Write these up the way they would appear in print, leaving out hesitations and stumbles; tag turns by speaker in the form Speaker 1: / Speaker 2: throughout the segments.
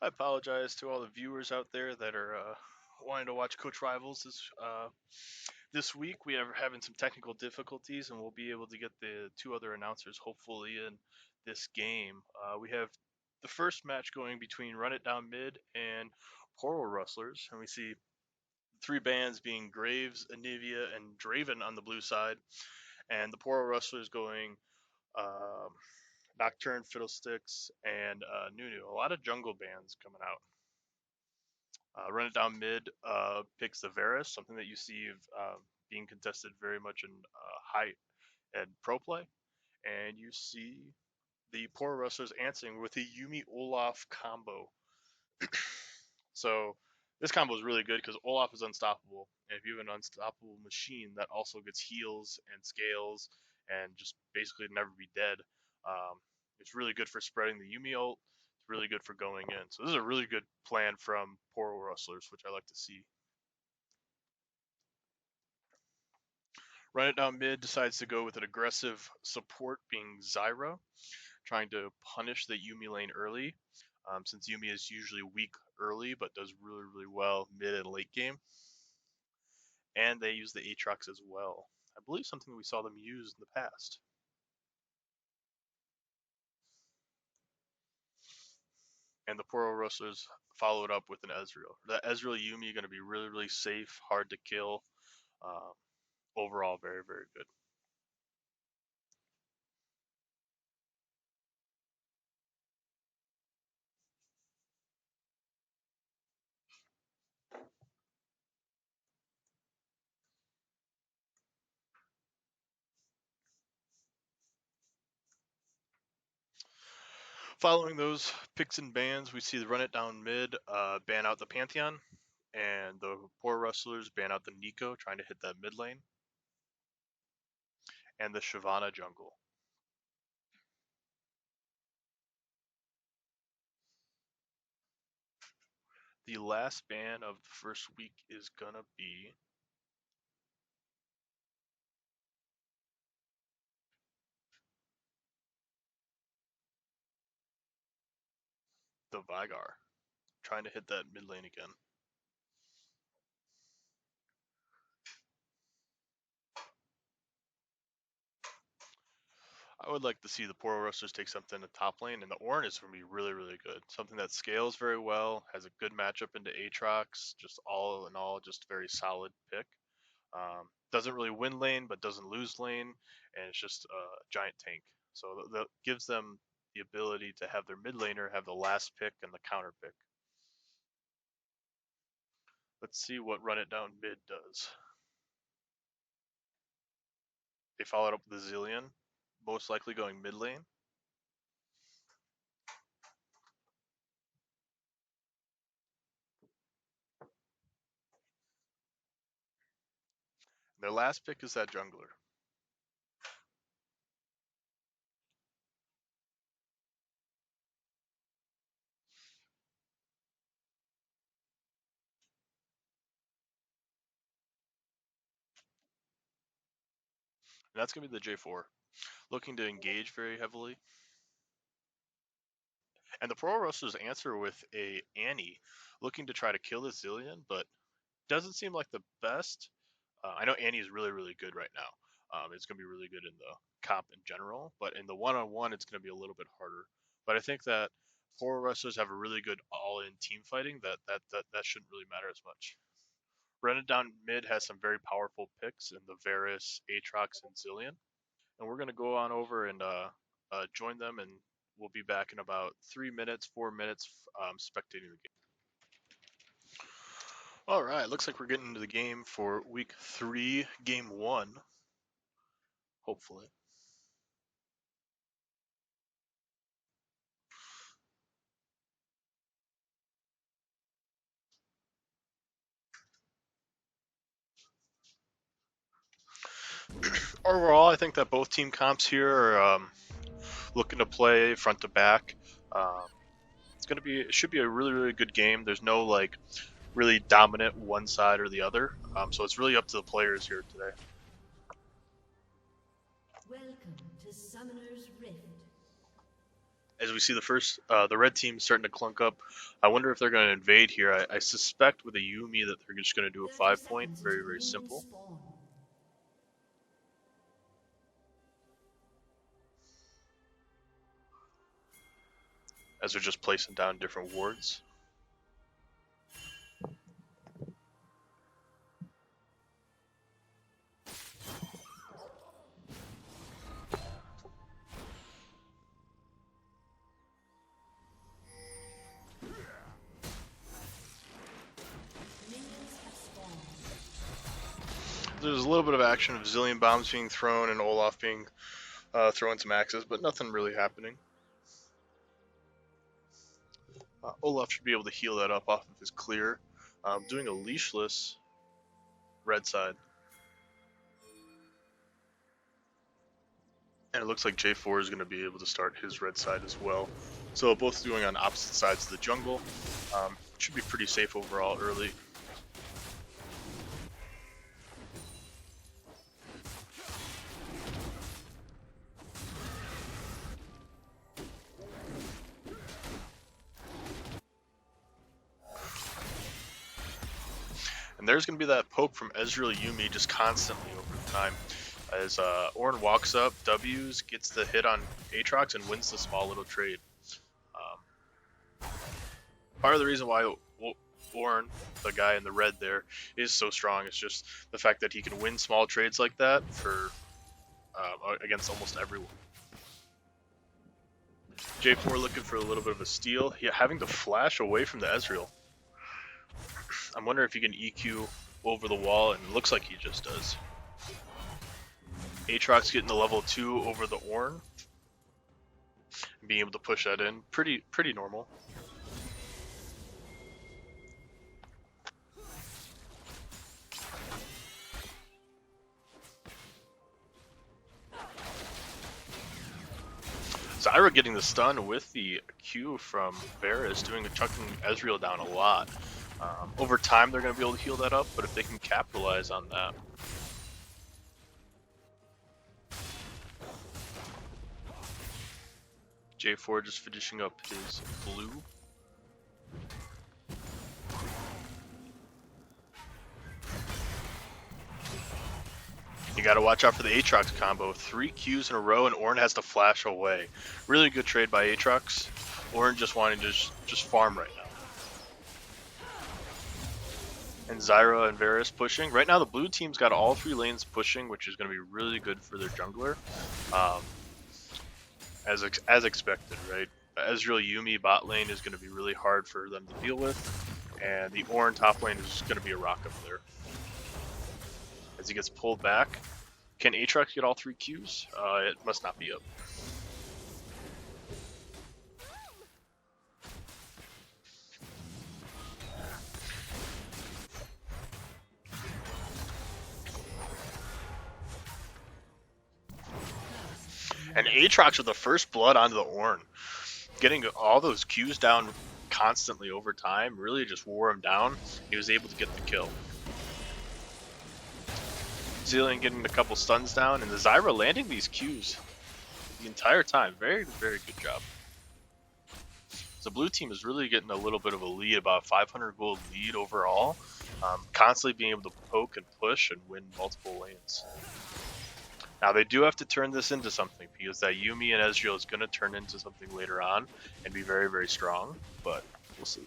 Speaker 1: I apologize to all the viewers out there that are wanting to watch Coach Rivals this week. We are having some technical difficulties, and we'll be able to get the two other announcers hopefully in this game. We have the first match going between Run It Down Mid and Poro Rustlers, and we see three bands being Graves, Anivia, and Draven on the blue side, and the Poro Rustlers going um, Nocturne, Fiddlesticks, and Nunu. A lot of jungle bands coming out. Run It Down Mid picks the Varus, something that you see being contested very much in high and pro play. And you see the Poor Rustlers answering with a Yumi Olaf combo. So this combo is really good because Olaf is unstoppable. And if you have an unstoppable machine that also gets heals and scales and just basically never be dead, it's really good for spreading the Yumi ult. It's really good for going in. So this is a really good plan from Poro Rustlers, which I like to see. Run It Down Mid decides to go with an aggressive support being Zyra, trying to punish the Yumi lane early, since Yumi is usually weak early but does really, really well mid and late game. And they use the Aatrox as well. I believe something we saw them use in the past. And the Poro Rustlers followed up with an Ezreal. The Ezreal Yumi going to be really, really safe, hard to kill. Um, Overall, very, very good. Following those picks and bans, we see the Run It Down Mid ban out the Pantheon, and the Poor Rustlers ban out the Nico, trying to hit that mid lane, and the Shyvana jungle. The last ban of the first week is gonna be the Vigar, trying to hit that mid lane again. I would like to see the Poro Rustlers take something to top lane, and the Ornn is going to be really, really good. Something that scales very well, has a good matchup into Aatrox, just all in all, just very solid pick. Doesn't really win lane, but doesn't lose lane, and it's just a giant tank. So that gives them the ability to have their mid laner have the last pick and the counter pick. Let's see what Run It Down Mid does. They followed up with the Zillion, most likely going mid lane. Their last pick is that jungler. And that's going to be the J4. Looking to engage very heavily. And the Pro Rustlers answer with a Annie, looking to try to kill the Zillion, but doesn't seem like the best. I know Annie is really, really good right now. It's going to be really good in the comp in general, but in the one-on-one, it's going to be a little bit harder. But I think that Pro Rustlers have a really good all-in team fighting that shouldn't really matter as much. Run It Down Mid has some very powerful picks in the Varus, Aatrox, and Zillion. And we're going to go on over and join them, and we'll be back in about 3 minutes, 4 minutes, spectating the game. All right, looks like we're getting into the game for week 3, game 1, hopefully. Overall, I think that both team comps here are looking to play front to back. Um, it should be a really, really good game. There's no like really dominant one side or the other, so it's really up to the players here today.
Speaker 2: Welcome to Summoner's Rift.
Speaker 1: as we see the red team starting to clunk up. I wonder if they're going to invade here. I suspect with a Yumi that they're just going to do a
Speaker 2: 30
Speaker 1: 5-point,
Speaker 2: seconds
Speaker 1: very
Speaker 2: until
Speaker 1: very
Speaker 2: minions
Speaker 1: simple.
Speaker 2: spawn.
Speaker 1: As they're just placing down different wards.
Speaker 2: Minions have spawned.
Speaker 1: There's a little bit of action of zillion bombs being thrown and Olaf being throwing some axes, but nothing really happening. Olaf should be able to heal that up off of his clear. Doing a leashless red side. And it looks like J4 is going to be able to start his red side as well. So both doing on opposite sides of the jungle. Should be pretty safe overall early. And there's going to be that poke from Ezreal Yumi just constantly over time. As Ornn walks up, W's, gets the hit on Aatrox, and wins the small little trade. Part of the reason why Ornn, the guy in the red there, is so strong is just the fact that he can win small trades like that for against almost everyone. J4 looking for a little bit of a steal. Having to flash away from the Ezreal. I'm wondering if he can EQ over the wall, and it looks like he just does. Aatrox getting the level 2 over the Ornn. And being able to push that in. Pretty normal. Zyra getting the stun with the Q from Varus, chucking Ezreal down a lot. Over time, they're going to be able to heal that up, but if they can capitalize on that. J4 just finishing up his blue. You gotta watch out for the Aatrox combo. 3 Qs in a row and Ornn has to flash away. Really good trade by Aatrox. Ornn just wanting to just farm right now. And Zyra and Varus pushing. Right now the blue team's got all 3 lanes pushing, which is going to be really good for their jungler. As expected, right? Ezreal Yumi bot lane is going to be really hard for them to deal with. And the Ornn top lane is going to be a rock up there. As he gets pulled back. Can Aatrox get all 3 Qs? It must not be up. And Aatrox with the first blood onto the Ornn. Getting all those Qs down constantly over time really just wore him down. He was able to get the kill. Zillion getting a couple stuns down, and the Zyra landing these Qs the entire time. Very, very good job. The blue team is really getting a little bit of a lead, about 500 gold lead overall. Constantly being able to poke and push and win multiple lanes. Now they do have to turn this into something, because that Yumi and Ezreal is going to turn into something later on and be very, very strong, but we'll see.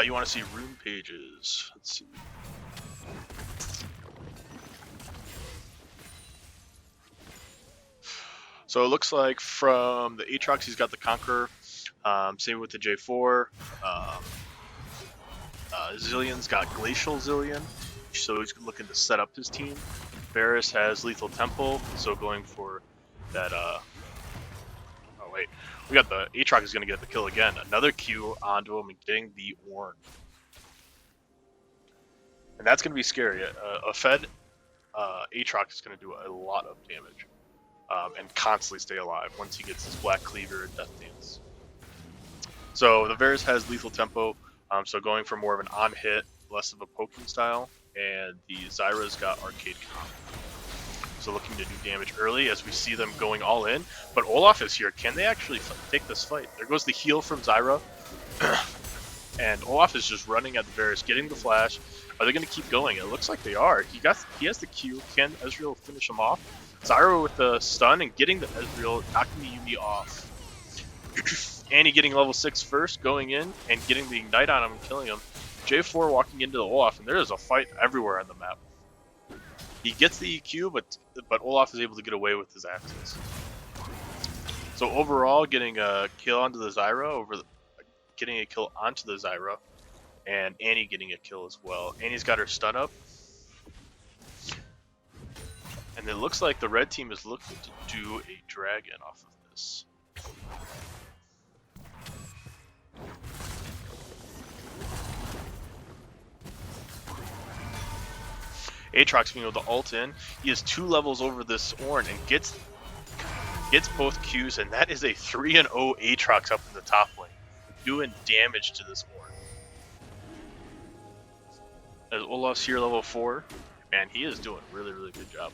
Speaker 1: You want to see rune pages. Let's see. So it looks like from the Aatrox, he's got the Conqueror. Same with the J4. Zillion's got Glacial Zillion, so he's looking to set up his team. Varus has Lethal Temple, so going for that. Oh wait, we got the Aatrox is going to get the kill again. Another Q onto him and getting the Ornn, and that's going to be scary. A fed Aatrox is going to do a lot of damage. And constantly stay alive once he gets his Black Cleaver and Death Dance. So the Varus has Lethal Tempo, so going for more of an on-hit, less of a poking style, and the Zyra's got Arcade Comp. so looking to do damage early as we see them going all in. But Olaf is here. Can they actually take this fight? There goes the heal from Zyra. And Olaf is just running at the Varus, getting the flash. Are they going to keep going? It looks like they are. He has the Q. Can Ezreal finish him off? Zyra with the stun and getting the Ezreal, knocking the Yuumi off. Annie getting level 6 first, going in and getting the Ignite on him and killing him. J4 walking into the Olaf, and there is a fight everywhere on the map. He gets the EQ, but Olaf is able to get away with his axes. So overall, getting a kill onto the Zyra, getting a kill onto the Zyra, and Annie getting a kill as well. Annie's got her stun up. And it looks like the red team is looking to do a dragon off of this. Aatrox being able to ult in. He is 2 levels over this Ornn and gets both Qs, and that is a 3-0 Aatrox up in the top lane, doing damage to this Ornn. As Olaf's here level 4, and he is doing a really, really good job.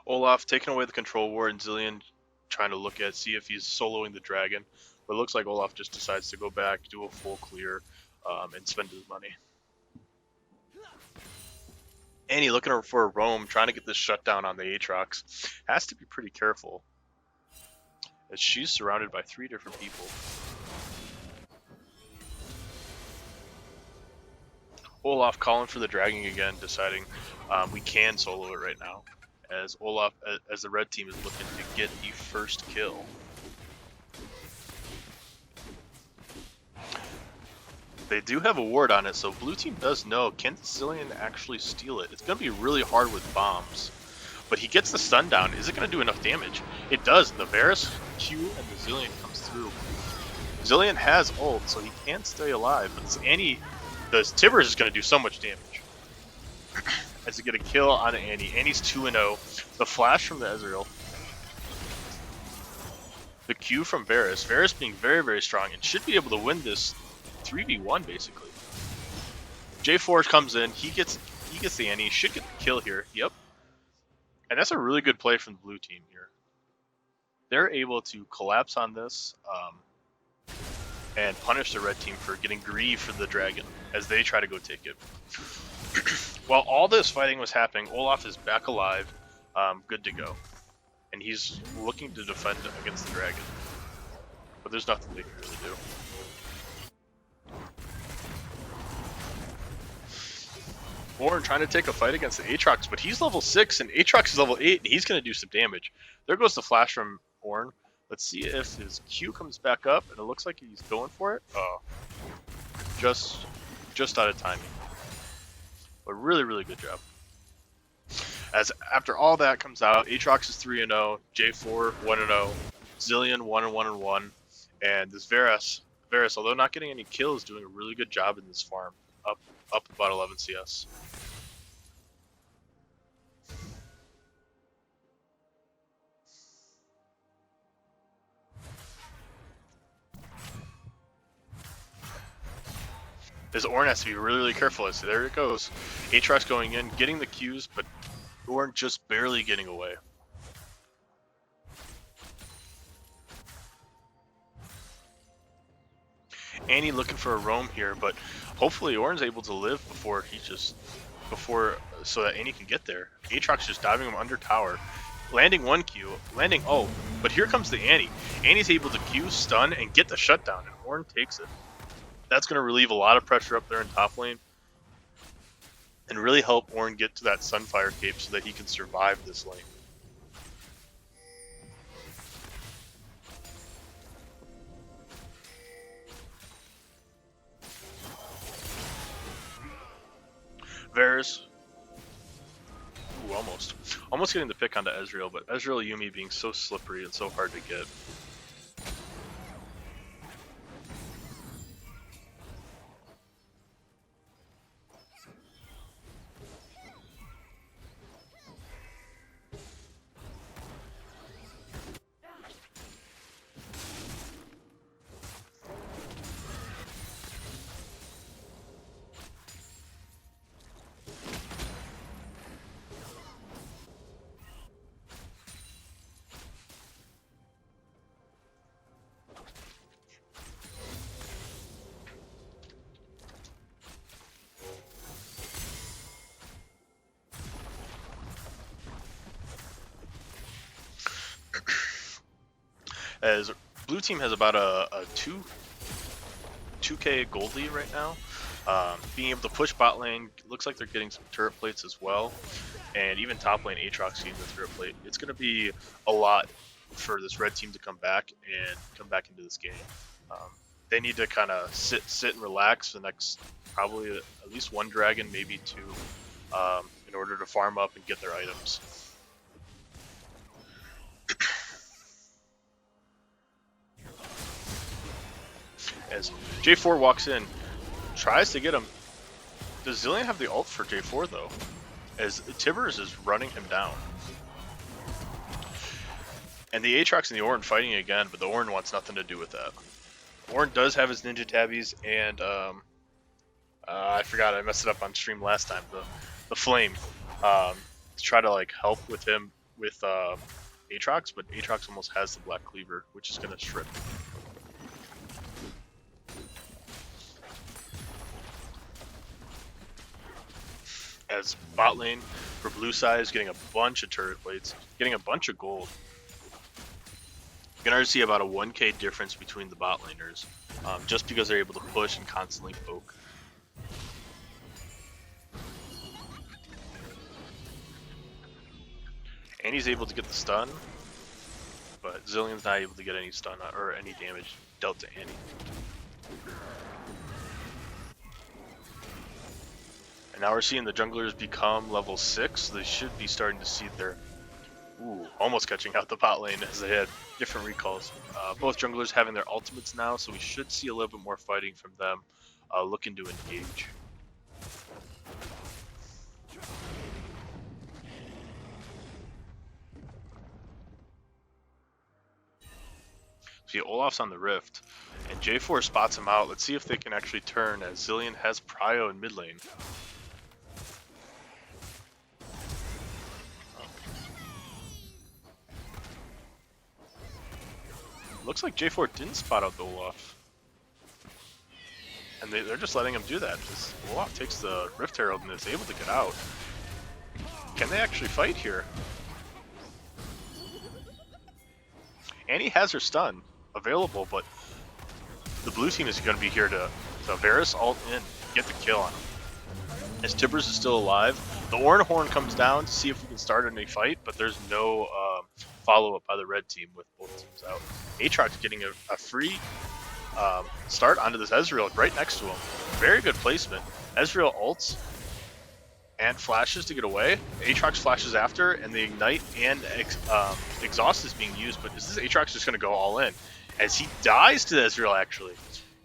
Speaker 1: Olaf taking away the control ward, and Zilean trying to see if he's soloing the dragon. But it looks like Olaf just decides to go back, do a full clear, and spend his money. Annie looking for a roam, trying to get this shutdown on the Aatrox. Has to be pretty careful, as she's surrounded by 3 different people. Olaf calling for the dragon again, deciding we can solo it right now. As Olaf, as the red team is looking to get the first kill. They do have a ward on it, so blue team does know, can Zilean actually steal it? It's going to be really hard with bombs. But he gets the stun down. Is it going to do enough damage? It does. The Varus Q and the Zilean comes through. Zilean has ult, so he can stay alive. But the Tibbers is going to do so much damage. As to get a kill on Annie. Annie's 2-0. The flash from the Ezreal. The Q from Varus. Varus being very, very strong and should be able to win this 3v1 basically. J4 comes in. He gets the Annie. Should get the kill here. Yep. And that's a really good play from the blue team here. They're able to collapse on this and punish the red team for getting greedy for the dragon as they try to go take it. While all this fighting was happening, Olaf is back alive, good to go. And he's looking to defend against the dragon. But there's nothing they can really do. Ornn trying to take a fight against the Aatrox, but he's level 6 and Aatrox is level 8 and he's going to do some damage. There goes the flash from Ornn. Let's see if his Q comes back up, and it looks like he's going for it. Oh, just out of timing. But really, really good job. As after all that comes out, Aatrox is 3-0, J4 1-0, Zilean 1-1-1, and this Varus, although not getting any kills, doing a really good job in this farm, up about 11 CS. This Ornn has to be really, really careful. As there it goes. Aatrox going in, getting the Qs, but Ornn just barely getting away. Annie looking for a roam here, but hopefully Ornn's able to live so that Annie can get there. Aatrox just diving him under tower, landing 1 Q, but here comes the Annie. Annie's able to Q, stun, and get the shutdown, and Ornn takes it. That's going to relieve a lot of pressure up there in top lane and really help Ornn get to that Sunfire cape so that he can survive this lane. Varus. Ooh, almost getting the pick onto Ezreal, but Ezreal Yuumi being so slippery and so hard to get. as blue team has about a 2k gold lead right now. Being able to push bot lane, looks like they're getting some turret plates as well, and even top lane Aatrox getting the turret plate. It's going to be a lot for this red team to come back into this game. They need to kind of sit and relax the next probably at least one dragon, maybe two, in order to farm up and get their items. As J4 walks in, tries to get him. Does Zilean have the ult for J4 though? As Tibbers is running him down. And the Aatrox and the Ornn fighting again, but the Ornn wants nothing to do with that. Ornn does have his ninja tabbies, and I forgot, I messed it up on stream last time. The flame to try to like help with him with Aatrox, but Aatrox almost has the black cleaver, which is gonna strip. As bot lane for blue side is getting a bunch of turret plates, getting a bunch of gold. You can already see about a 1k difference between the bot laners, just because they're able to push and constantly poke. And he's able to get the stun, but Zilean's not able to get any stun or any damage dealt to Annie. And now we're seeing the junglers become level 6. They should be starting to see their almost catching out the bot lane as they had different recalls. Both junglers having their ultimates now, so we should see a little bit more fighting from them, looking to engage. See, Olaf's on the rift, and J4 spots him out. Let's see if they can actually turn, as Zilean has Prio in mid lane. Looks like J4 didn't spot out the Olaf. And they're just letting him do that, because Olaf takes the Rift Herald and is able to get out. Can they actually fight here? Annie has her stun available, but the blue team is going to be here to Varus ult in, get the kill on him. As Tibbers is still alive, the Ornn Horn comes down to see if we can start any fight, but there's no follow-up by the red team with both teams out. Aatrox getting a free start onto this Ezreal right next to him. Very good placement. Ezreal ults and flashes to get away. Aatrox flashes after, and the Ignite and Exhaust is being used, but this is Aatrox just going to go all in. As he dies to Ezreal, actually.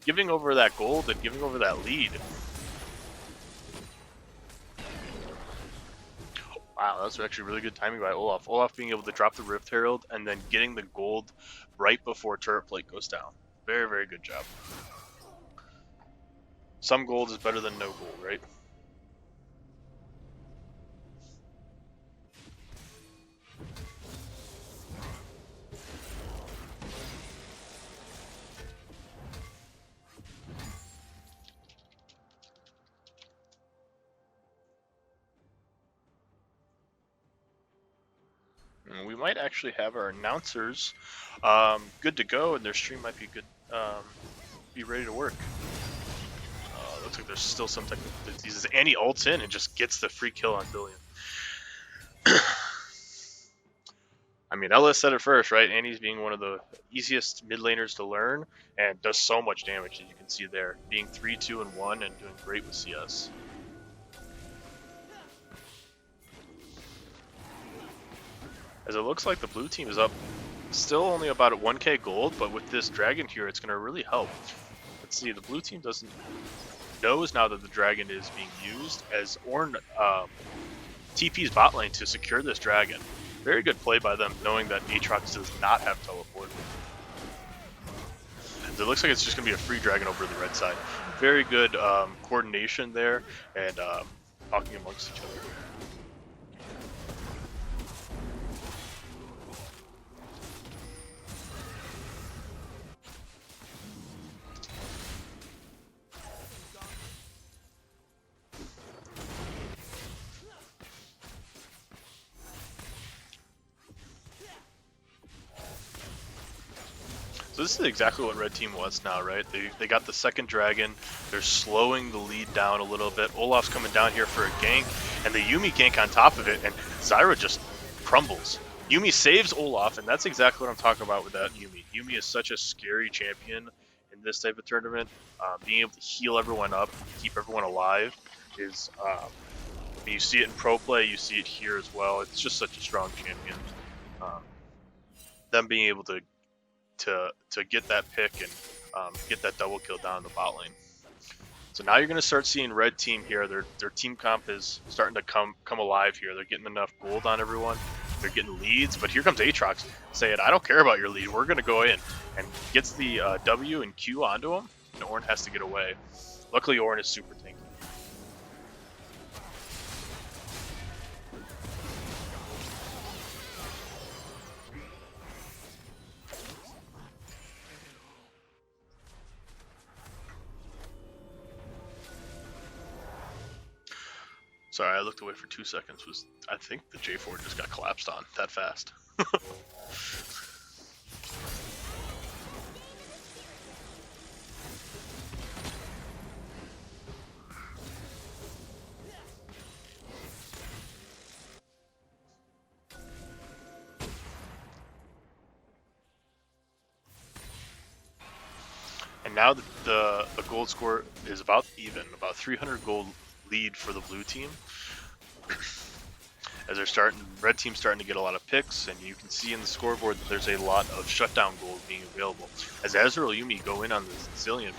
Speaker 1: Giving over that gold and giving over that lead. Wow, that's actually really good timing by Olaf. Olaf being able to drop the Rift Herald and then getting the gold right before turret plate goes down. Very, very good job. Some gold is better than no gold, right? And we might actually have our announcers good to go, and their stream might be good, be ready to work. Looks like there's still some technical difficulties. Annie ults in and just gets the free kill on Zilean. I mean, Ella said it first, right? Annie's being one of the easiest mid laners to learn and does so much damage, as you can see there. Being 3, 2, and 1 and doing great with CS. As it looks like the blue team is up still only about at 1k gold, but with this dragon here, it's going to really help. Let's see, the blue team knows now that the dragon is being used, as Ornn TP's bot lane to secure this dragon. Very good play by them, knowing that Aatrox does not have teleport. And it looks like it's just going to be a free dragon over the red side. Very good coordination there, and talking amongst each other. this is exactly what red team wants now, right? They got the second dragon. They're slowing the lead down a little bit. Olaf's coming down here for a gank, and the Yuumi gank on top of it, and Zyra just crumbles. Yuumi saves Olaf, and that's exactly what I'm talking about with that Yuumi. Yuumi is such a scary champion in this type of tournament. Being able to heal everyone up, keep everyone alive is... you see it in pro play, you see it here as well. It's just such a strong champion. Them being able to get that pick and get that double kill down the bot lane. So now you're going to start seeing red team here. Their team comp is starting to come alive here. They're getting enough gold on everyone. They're getting leads, but here comes Aatrox saying, I don't care about your lead. We're going to go in. And gets the W and Q onto him, and Ornn has to get away. Luckily, Ornn is super tanky. Sorry, I looked away for 2 seconds. I think the J4 just got collapsed on that fast. And now the gold score is about even, about 300 gold lead for the blue team. As red team's starting to get a lot of picks, and you can see in the scoreboard that there's a lot of shutdown gold being available. As Ezreal Yuumi go in on the Zillion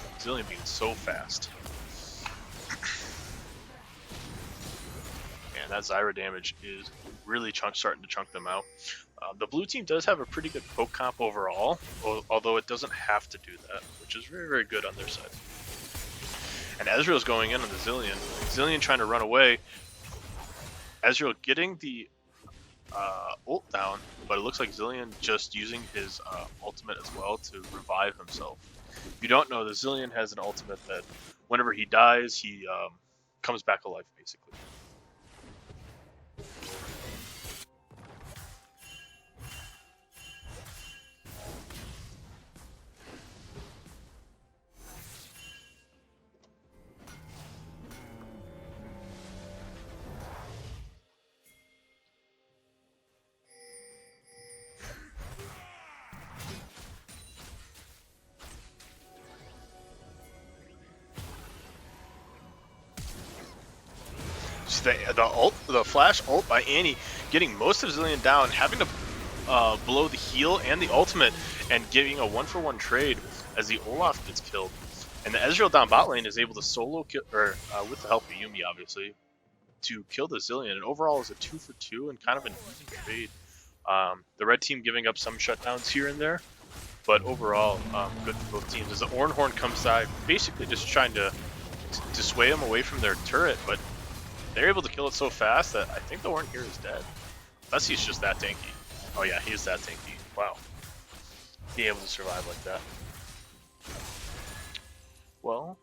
Speaker 1: being so fast. And that Zyra damage is really starting to chunk them out. The blue team does have a pretty good poke comp overall, although it doesn't have to do that, which is very, very good on their side. And Ezreal's going in on the Zillion. Zillion trying to run away. Ezreal getting the ult down, but it looks like Zillion just using his ultimate as well to revive himself. If you don't know, the Zillion has an ultimate that whenever he dies, he comes back alive, basically. The flash ult by Annie, getting most of Zillion down, having to blow the heal and the ultimate, and giving a 1-for-1 trade as the Olaf gets killed. And the Ezreal down bot lane is able to solo kill, or with the help of Yuumi, obviously, to kill the Zillion. And overall is a 2-for-2 and kind of an easy trade. The red team giving up some shutdowns here and there, but overall good for both teams. As the Ornhorn comes out, basically just trying to sway them away from their turret, but they're able to kill it so fast that I think the Ornn here is dead. Unless he's just that tanky. Oh yeah, he is that tanky. Wow. Being able to survive like that. Well...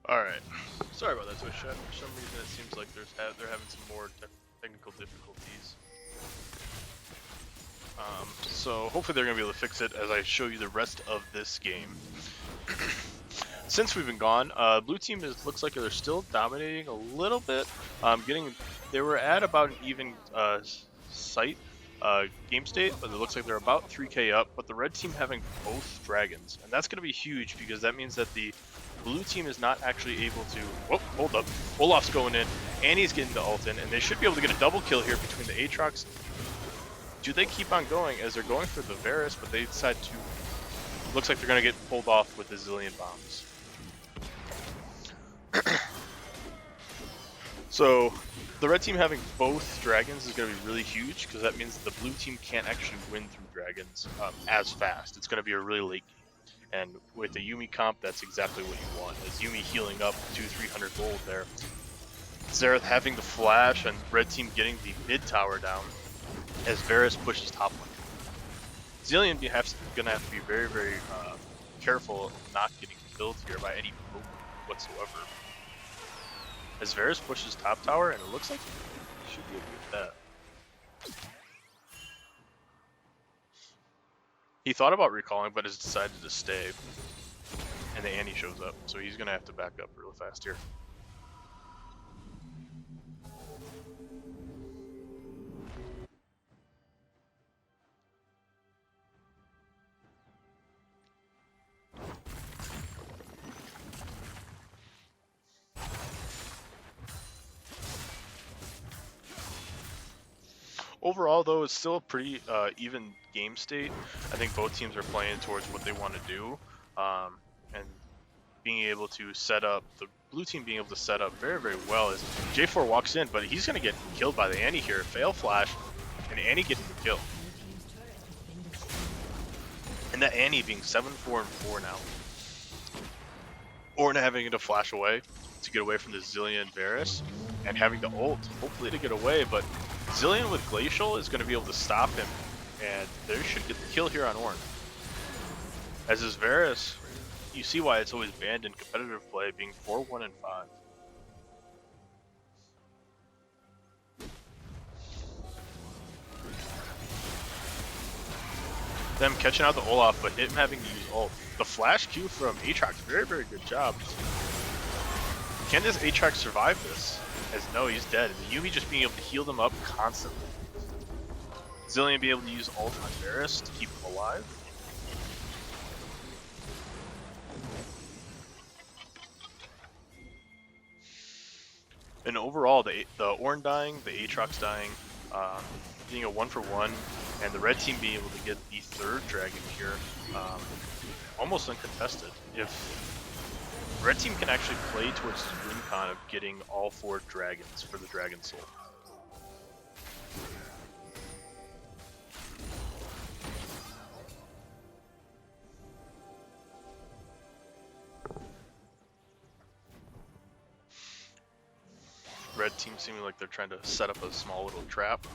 Speaker 1: Alright. Sorry about that, Twitch chat. For some reason it seems like they're having some more technical difficulties. So hopefully they're going to be able to fix it as I show you the rest of this game. Since we've been gone, blue team looks like they're still dominating a little bit. They were at about an even site game state, but it looks like they're about 3k up. But the red team having both dragons, and that's going to be huge because that means that the blue team is not actually able to. Whoa, hold up! Olaf's going in, and he's getting the ult in, and they should be able to get a double kill here between the Aatrox. Do they keep on going as they're going for the Varus, but they decide to. Looks like they're going to get pulled off with the Zillion bombs. So the red team having both dragons is going to be really huge because that means the blue team can't actually win through dragons as fast. It's going to be a really late game. And with the Yuumi comp, that's exactly what you want. As Yuumi healing up 200-300 gold there. Xerath having the flash and red team getting the mid tower down as Varus pushes top lane. Zillion gonna have to be very, very careful of not getting killed here by any move whatsoever. As Varus pushes top tower, and it looks like he should be able to get that. He thought about recalling, but has decided to stay. And the Annie shows up, so he's gonna have to back up real fast here. Overall, though, it's still a pretty even game state. I think both teams are playing towards what they want to do, and being able to set up, the blue team being able to set up very, very well as J4 walks in, but he's going to get killed by the Annie here. Fail flash, and Annie getting the kill. And that Annie being 7-4-4 now. Ornn having to flash away to get away from the Zillion Varus, and having the ult, hopefully to get away, but Zillion with Glacial is going to be able to stop him, and they should get the kill here on Ornn. As his Varus, you see why it's always banned in competitive play, being 4-1 and 5. Them catching out the Olaf, but him having to use ult. The flash Q from Aatrox, very, very good job. Can this Aatrox survive this? As no, he's dead. And the Yuumi just being able to heal them up constantly. Zillion being able to use ult on Varus to keep him alive. And overall, the Ornn dying, the Aatrox dying, being a 1-for-1, and the red team being able to get the third dragon here, almost uncontested. If red team can actually play towards the win con of getting all 4 dragons for the Dragon Soul. Red team seeming like they're trying to set up a small little trap.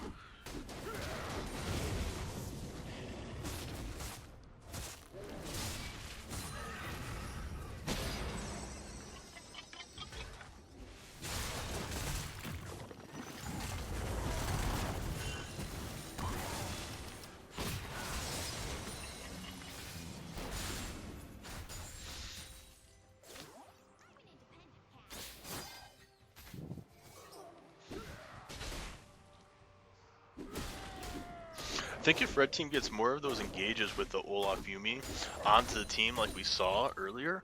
Speaker 1: I think if red team gets more of those engages with the Olaf Yuumi onto the team like we saw earlier,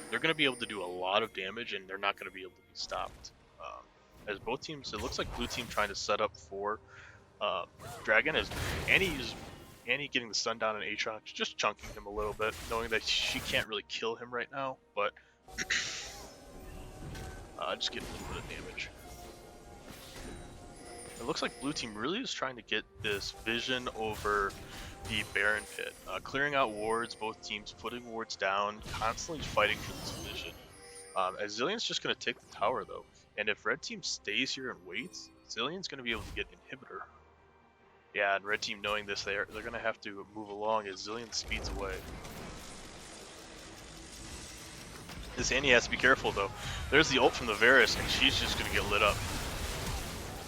Speaker 1: they're going to be able to do a lot of damage and they're not going to be able to be stopped. As both teams, it looks like blue team trying to set up for Dragon as Annie getting the stun down on Aatrox, just chunking him a little bit, knowing that she can't really kill him right now, but just getting a little bit of damage. It looks like blue team really is trying to get this vision over the Baron pit. Clearing out wards, both teams putting wards down, constantly fighting for this vision. As Zillion's just going to take the tower though. And if red team stays here and waits, Zillion's going to be able to get inhibitor. Yeah, and red team knowing this, they're going to have to move along as Zillion speeds away. This Annie has to be careful though. There's the ult from the Varus, and she's just gonna get lit up.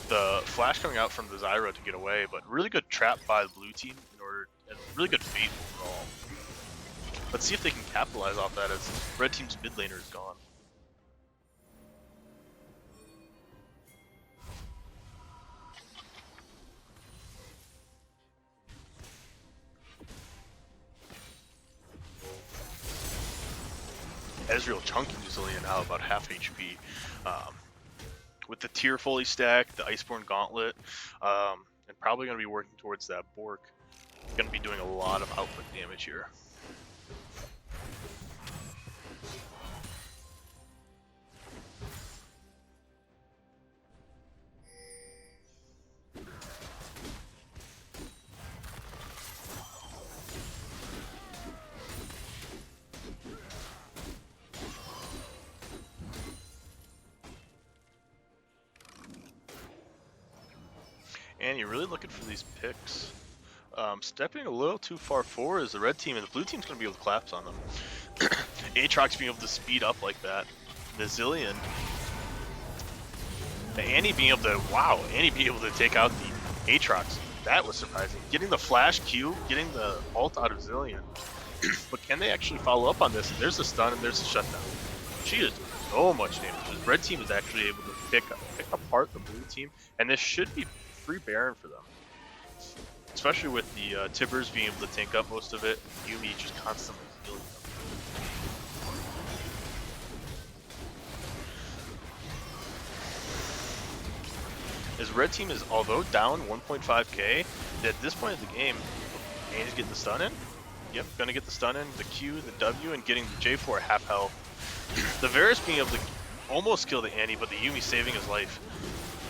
Speaker 1: The flash coming out from the Zyra to get away, but really good trap by the blue team and really good bait overall. Let's see if they can capitalize off that as red team's mid laner is gone. Ezreal chunking Zillion now about half HP. With the tier fully stacked, the Iceborne Gauntlet, and probably going to be working towards that Bork. Going to be doing a lot of output damage here. And you're really looking for these picks. Stepping a little too far forward is the red team, and the blue team's going to be able to collapse on them. Aatrox being able to speed up like that. The Zillion. Annie being able to, Annie being able to take out the Aatrox. That was surprising. Getting the flash Q, getting the ult out of Zillion. But can they actually follow up on this? There's a stun and there's a shutdown. She is doing so much damage. The red team is actually able to pick apart the blue team, and this should be free Baron for them. Especially with the Tibbers being able to tank up most of it, Yuumi just constantly healing them. His red team is, although down 1.5k, at this point of the game, Annie's getting the stun in. Yep, gonna get the stun in, the Q, the W, and getting the J4 at half health. The Varus being able to almost kill the Annie, but the Yuumi saving his life,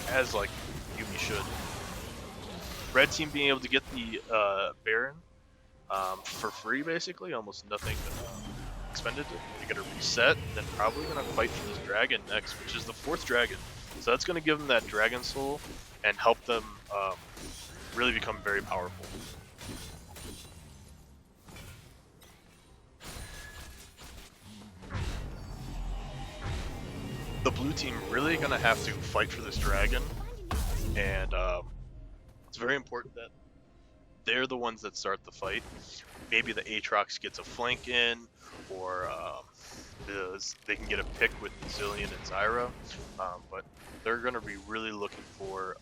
Speaker 1: as like Yuumi should. Red team being able to get the Baron for free, basically, almost nothing expended. They're gonna reset, then probably gonna fight for this dragon next, which is the 4th dragon. So that's gonna give them that dragon soul and help them really become very powerful. The blue team really gonna have to fight for this dragon, and it's very important that they're the ones that start the fight. Maybe the Aatrox gets a flank in, or they can get a pick with Zillion and Zyra, but they're going to be really looking for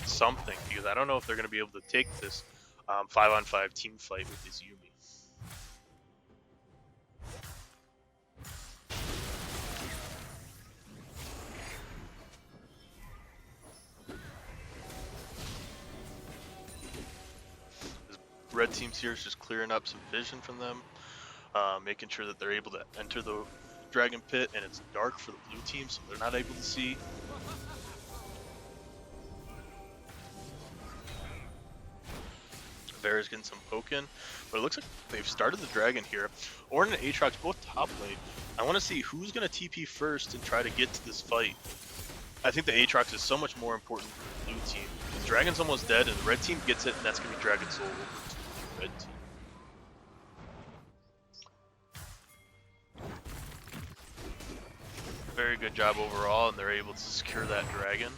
Speaker 1: something, because I don't know if they're going to be able to take this 5-on-5 team fight with this Yuumi. Red team's here is just clearing up some vision from them, making sure that they're able to enter the dragon pit, and it's dark for the blue team, so they're not able to see. Vera's getting some poking, but it looks like they've started the dragon here. Ornn and Aatrox both top lane. I want to see who's going to TP first and try to get to this fight. I think the Aatrox is so much more important for the blue team. The dragon's almost dead, and the red team gets it, and that's going to be Dragon Soul over to the red team. Very good job overall, and they're able to secure that dragon.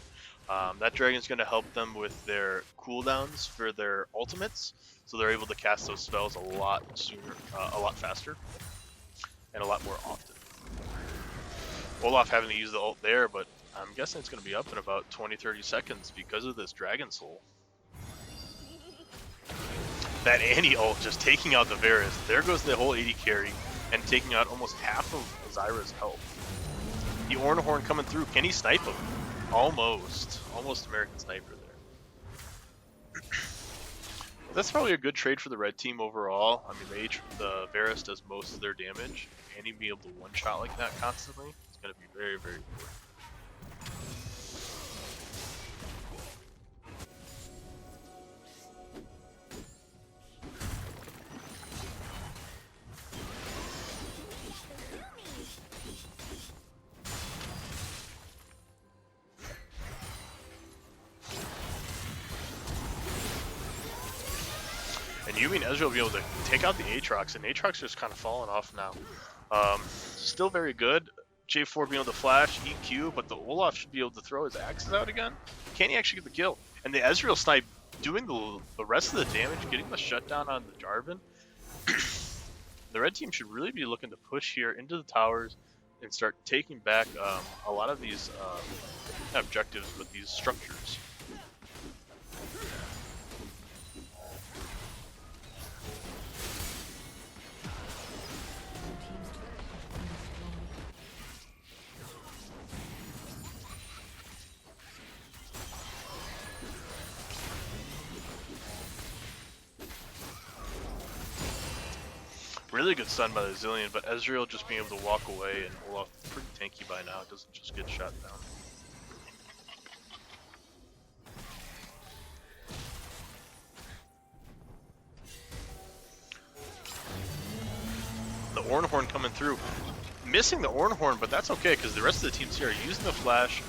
Speaker 1: That dragon's going to help them with their cooldowns for their ultimates, so they're able to cast those spells a lot sooner, a lot faster, and a lot more often. Olaf having to use the ult there, but I'm guessing it's going to be up in about 20-30 seconds because of this Dragon Soul. That Annie ult just taking out the Varus. There goes the whole 80 carry and taking out almost half of Zyra's health. The Ornhorn coming through. Can he snipe him? Almost. Almost American Sniper there. That's probably a good trade for the red team overall. I mean, the Varus does most of their damage. Annie being able to one-shot like that constantly is going to be very, very important. And And Yuumi and Ezreal will be able to take out the Aatrox, and Aatrox just kind of falling off now. Still very good. J4 being able to flash, EQ, but the Olaf should be able to throw his axes out again. Can he actually get the kill? And the Ezreal snipe doing the rest of the damage, getting the shutdown on the Jarvan. The red team should really be looking to push here into the towers and start taking back a lot of these objectives with these structures. Really good stun by the Zillion, but Ezreal just being able to walk away, and Olaf pretty tanky by now. It doesn't just get shot down. The Ornhorn coming through. Missing the Ornhorn, but that's okay, because the rest of the teams here are using the flash,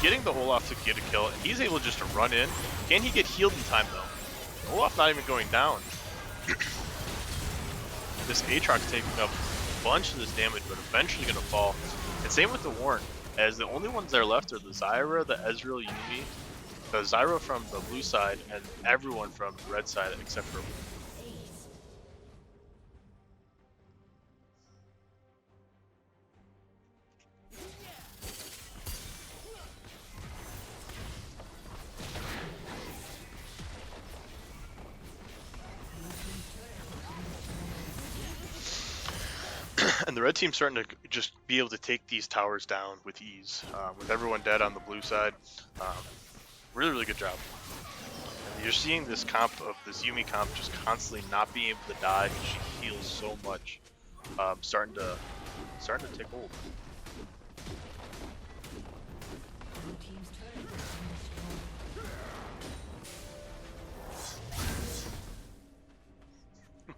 Speaker 1: getting the Olaf to get a kill, and he's able just to run in. Can he get healed in time, though? Olaf not even going down. This Aatrox taking up a bunch of this damage, but eventually going to fall. And same with the Warren, as the only ones that are left are the Zyra, the Ezreal, Yuumi, the Zyra from the blue side, and everyone from the red side except for and the red team's starting to just be able to take these towers down with ease, with everyone dead on the blue side. Really, really good job. And you're seeing this comp of this Yuumi comp just constantly not being able to die because she heals so much, starting to take hold.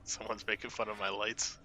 Speaker 1: Someone's making fun of my lights.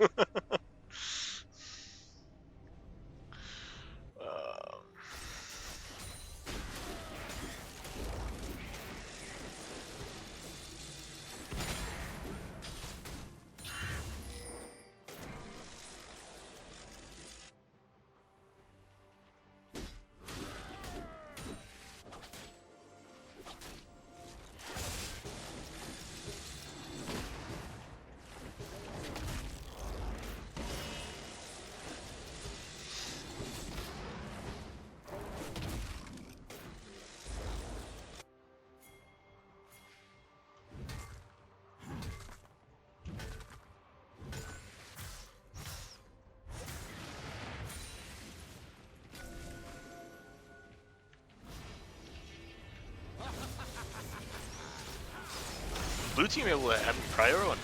Speaker 1: Blue team able to have Pyro and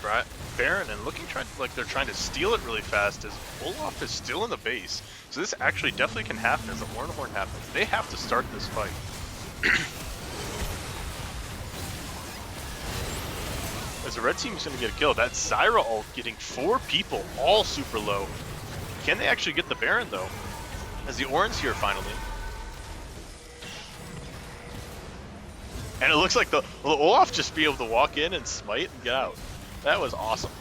Speaker 1: Baron and looking like they're trying to steal it really fast as Olaf is still in the base. So this actually definitely can happen as the Ornhorn happens. They have to start this fight. As the red team is going to get a kill, that Zyra ult getting 4 people all super low. Can they actually get the Baron though? As the Oran's here finally. And it looks like the Olaf just be able to walk in and smite and get out. That was awesome.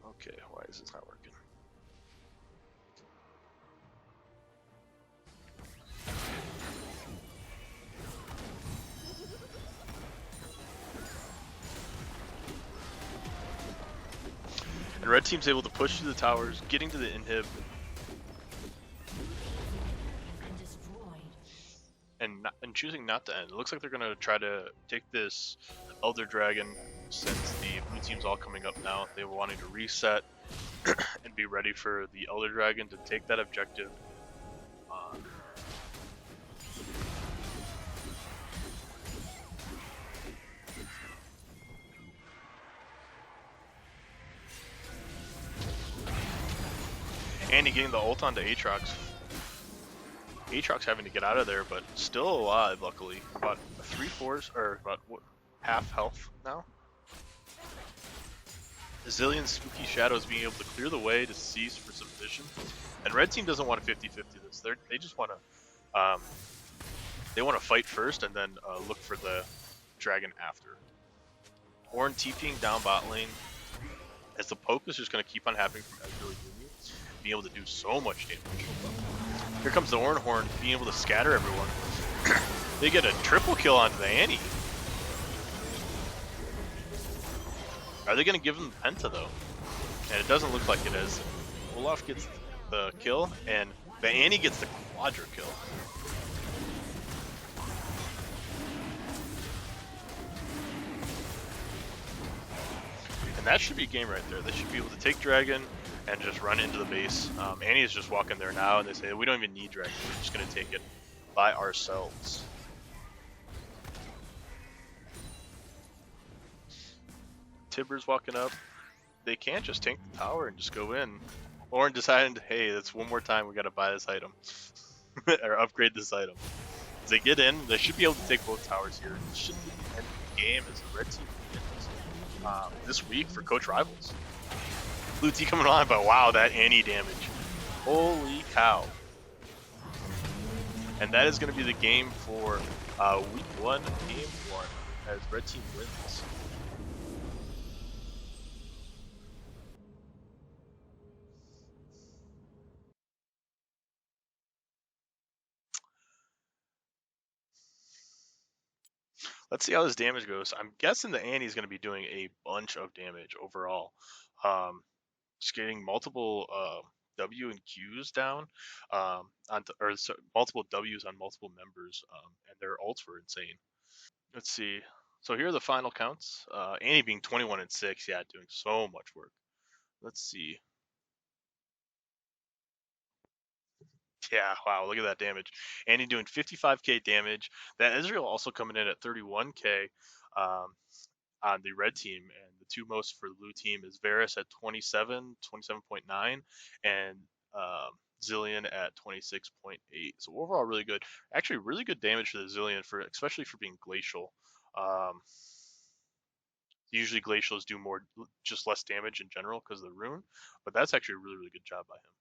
Speaker 1: Okay, why is this not working? And red team's able to push through the towers, getting to the inhib. And choosing not to end. It looks like they're going to try to take this Elder Dragon since the blue team's all coming up now. They were wanting to reset and be ready for the Elder Dragon to take that objective. Andy getting the ult onto Aatrox. Aatrox having to get out of there, but still alive, luckily. About 3/4, or about what, half health now. Zillion's spooky shadows being able to clear the way to cease for some vision. And red team doesn't want to 50-50 this. They just want to they want to fight first and then look for the dragon after. Ornn TPing down bot lane as the poke is just going to keep on happening from Ezreal Yumi, being able to do so much damage. Here comes the Ornn Horn being able to scatter everyone. They get a triple kill onto the Annie. Are they going to give him the Penta though? And it doesn't look like it is. Olaf gets the kill, and the Annie gets the quadra kill. And that should be a game right there. They should be able to take Dragon and just run into the base. Annie is just walking there now, and they say, we don't even need Dragon. We're just going to take it by ourselves. Tibbers walking up. They can't just tank the tower and just go in. Ornn decided, hey, that's one more time we got to buy this item. or upgrade this item. As they get in, they should be able to take both towers here. It should be the end of the game as the red team wins this week for Coach Rivals. Blue team coming on, but wow, that Annie damage. Holy cow. And that is going to be the game for week 1, game 1, as red team wins. Let's see how this damage goes. I'm guessing the Annie's going to be doing a bunch of damage overall. Just getting multiple W and Qs down, multiple Ws on multiple members, and their ults were insane. Let's see. So here are the final counts. Annie being 21 and 6, yeah, doing so much work. Let's see. Yeah, wow, look at that damage. Annie doing 55k damage. That Ezreal also coming in at 31k on the red team, and the two most for the blue team is Varus at 27.9, and Zillion at 26.8. So overall, really good. Actually, really good damage for the Zillion, especially for being glacial. Um, Usually glacials do more, just less damage in general because of the rune, but that's actually a really, really good job by him.